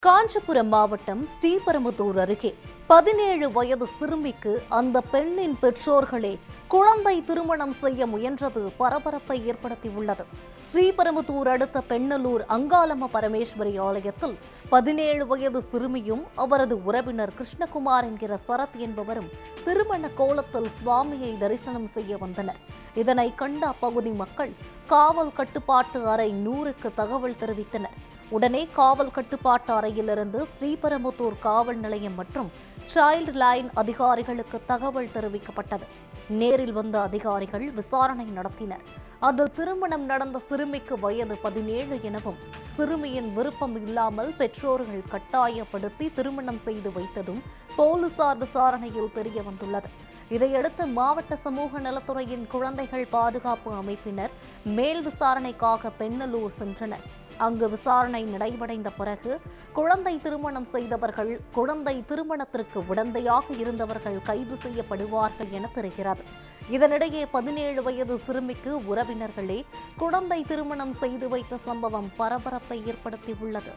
காஞ்சிபுரம் மாவட்டம் ஸ்ரீபெரும்புதூர் அருகே 17 வயது சிறுமிக்கு அந்த பெண்ணின் பெற்றோர்களே குழந்தை திருமணம் செய்ய முயன்றது பரபரப்பை ஏற்படுத்தியுள்ளது. ஸ்ரீபெரும்புதூர் அடுத்த பெண்ணலூர் அங்காளம்ம பரமேஸ்வரி ஆலயத்தில் 17 வயது சிறுமியும் அவரது உறவினர் கிருஷ்ணகுமார் என்கிற சரத் என்பவரும் திருமண கோலத்தில் சுவாமியை தரிசனம் செய்ய வந்தனர். இதனை கண்ட அப்பகுதி மக்கள் காவல் கட்டுப்பாட்டு அறை 100க்கு தகவல் தெரிவித்தனர். உடனே காவல் கட்டுப்பாட்டு அறையிலிருந்து ஸ்ரீபெரும்புதூர் காவல் நிலையம் மற்றும் சைல்டு லைன் அதிகாரிகளுக்கு தகவல் தெரிவிக்கப்பட்டது. நேரில் வந்த அதிகாரிகள் விசாரணை நடத்தினர். அதில் திருமணம் நடந்த சிறுமிக்கு வயது 17 எனவும் சிறுமியின் விருப்பம் இல்லாமல் பெற்றோர்கள் கட்டாயப்படுத்தி திருமணம் செய்து வைத்ததும் போலீசார் விசாரணையில் தெரிய வந்துள்ளது. இதையடுத்து மாவட்ட சமூக நலத்துறையின் குழந்தைகள் பாதுகாப்பு அமைப்பினர் மேல் விசாரணைக்காக பெண்ணலூர் சென்றனர். அங்கு விசாரணை நிறைவடைந்த பிறகு குழந்தை திருமணம் செய்தவர்கள், குழந்தை திருமணத்திற்கு உடந்தையாக இருந்தவர்கள் கைது செய்யப்படுவார்கள் என தெரிகிறது. இதனிடையே 17 வயது சிறுமிக்கு உறவினர்களே குழந்தை திருமணம் செய்து வைத்த சம்பவம் பரபரப்பை ஏற்படுத்தியுள்ளது.